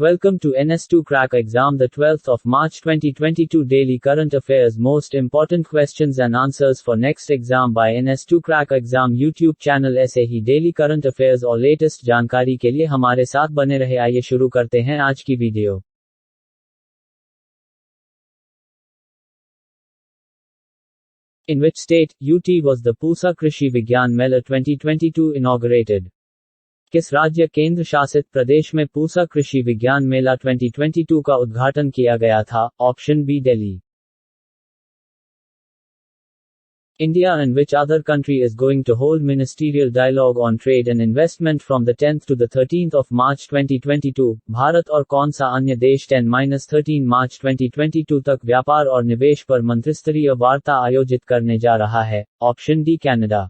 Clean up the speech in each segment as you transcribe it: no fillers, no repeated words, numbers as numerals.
Welcome to NS2 Crack Exam, the 12th of March 2022 Daily Current Affairs. Most important questions and answers for next exam by NS2 Crack Exam YouTube channel। ऐसे ही daily current affairs और latest जानकारी के लिए हमारे साथ बने रहे। आइए शुरू करते हैं आज की video. In which state, UT was the Pusa Krishi Vigyan Mela 2022 inaugurated? किस राज्य केंद्र शासित प्रदेश में पूसा कृषि विज्ञान मेला 2022 का उद्घाटन किया गया था? Option B Delhi. India and which other country is going to hold ministerial dialogue on trade and investment from the 10th to the 13th of March 2022? Bharat और कौन सा अन्य देश 10-13 मार्च 2022 तक व्यापार और निवेश पर मंत्रिस्तरीय वार्ता आयोजित करने जा रहा है? Option D Canada.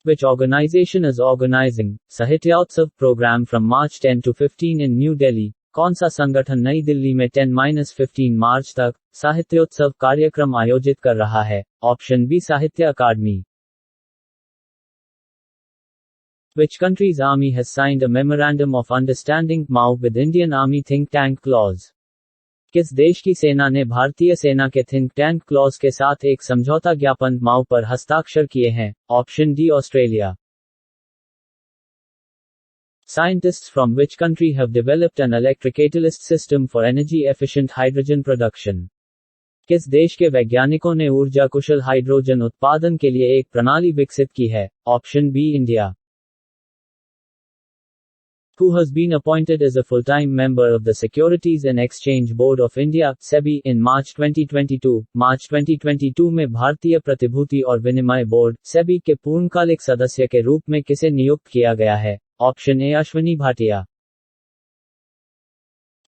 Which organization is organizing Sahityotsav program from March 10 to 15 in New Delhi? कौन सा संगठन नई दिल्ली में 10-15 मार्च तक साहित्योत्सव कार्यक्रम आयोजित कर रहा है? ऑप्शन बी साहित्य अकादमी। Which country's army has signed a memorandum of understanding MOU with Indian Army think tank clause? किस देश की सेना ने भारतीय सेना के थिंक टैंक क्लॉज के साथ एक समझौता ज्ञापन माउ पर हस्ताक्षर किए हैं? Option D Australia. Scientists from which country have developed an electric catalyst system for energy efficient hydrogen production? किस देश के वैज्ञानिकों ने ऊर्जा कुशल हाइड्रोजन उत्पादन के लिए एक प्रणाली विकसित की है? Option B India. Who has been appointed as a full-time member of the Securities and Exchange Board of India (SEBI) in March 2022? मार्च 2022 में भारतीय प्रतिभूति और विनिमय बोर्ड (SEBI) के पूर्णकालिक सदस्य के रूप में किसे नियुक्त किया गया है? Option A Ashwani Bhatia.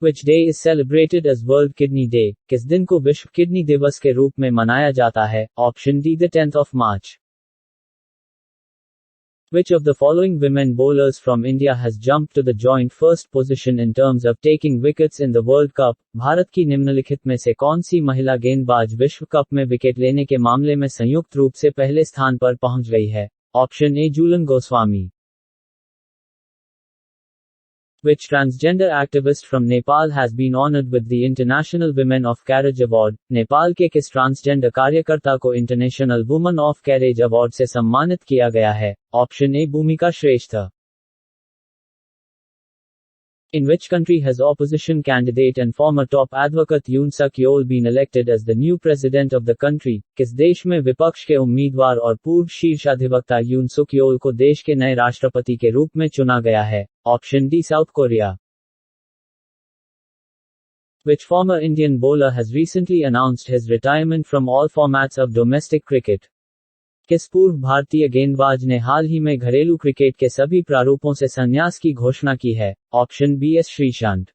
Which day is celebrated as World Kidney Day? किस दिन को विश्व किडनी दिवस के रूप में मनाया जाता है? Option D the 10th of March। Which of the following women bowlers from India has jumped to the joint first position in terms of taking wickets in the World Cup? Bharat की निम्नलिखित में से कौन सी महिला गेंदबाज विश्व कप में wicket लेने के मामले में संयुक्त रूप से पहले स्थान पर पहुंच गई है? Option A Jhulan Goswami. Which transgender activist from Nepal has been honored with the International Women of Courage Award? Nepal के किस ट्रांसजेंडर कार्यकर्ता को international woman of carriage award से सम्मानित किया गया है? ऑप्शन ए भूमिका श्रेष्ठ। In which country has opposition candidate and former top advocate Yoon Suk Yeol been elected as the new president of the country? किस देश में विपक्ष के उम्मीदवार और पूर्व शीर्षाधिवक्ता यून सुक योल को देश के नए राष्ट्रपति के रूप में चुना गया है? Option D south Korea. Which former Indian bowler has recently announced his retirement from all formats of domestic cricket? किस पूर्व भारतीय गेंदबाज ने हाल ही में घरेलू क्रिकेट के सभी प्रारूपों से संन्यास की घोषणा की है? Option B S Sreesanth.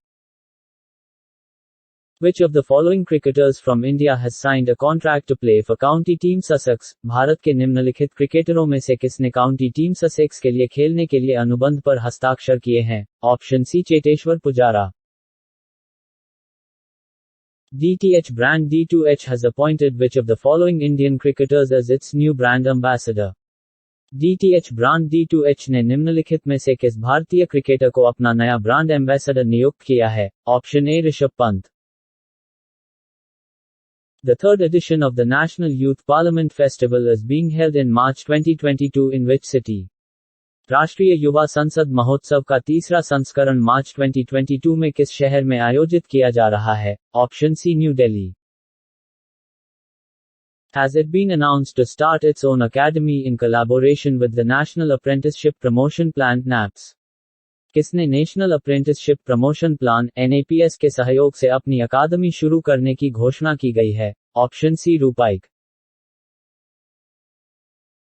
Which of the following cricketers from India has signed a contract to play for county team Sussex? Bharat के निम्नलिखित क्रिकेटरों में से किसने काउंटी टीम ससेक्स के लिए खेलने के लिए अनुबंध पर हस्ताक्षर किए हैं? Option C Cheteshwar Pujara. DTH brand D2H has appointed which of the following Indian cricketers as its new brand ambassador? DTH brand D2H ने निम्नलिखित में से किस भारतीय क्रिकेटर को अपना नया ब्रांड एम्बेसडर नियुक्त किया है? Option A Rishabh Pant. The third edition of the National Youth Parliament Festival is being held in March 2022 in which city? राष्ट्रीय युवा संसद महोत्सव का तीसरा संस्करण मार्च 2022 में किस शहर में आयोजित किया जा रहा है? Option C New Delhi. Has it been announced to start its own academy in collaboration with the National Apprenticeship Promotion Plan (NAPS)? किसने national apprenticeship promotion plan (NAPS) के सहयोग से अपनी अकादमी शुरू करने की घोषणा की गई है? ऑप्शन सी रूपाइक।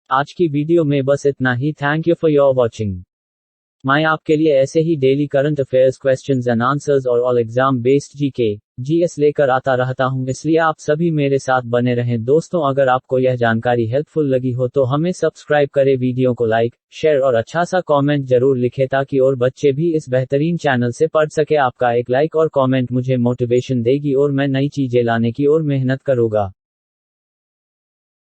आज की वीडियो में बस इतना ही। Thank you for your watching. मैं आपके लिए ऐसे ही daily current affairs questions and answers और all exam based GK GS लेकर आता रहता हूं, इसलिए आप सभी मेरे साथ बने रहें। दोस्तों, अगर आपको यह जानकारी हेल्पफुल लगी हो तो हमें सब्सक्राइब करें, वीडियो को लाइक शेयर और अच्छा सा कमेंट जरूर लिखें ताकि और बच्चे भी इस बेहतरीन चैनल से पढ़ सके। आपका एक लाइक और कमेंट मुझे मोटिवेशन देगी और मैं नई चीजें लाने की और मेहनत करूंगा।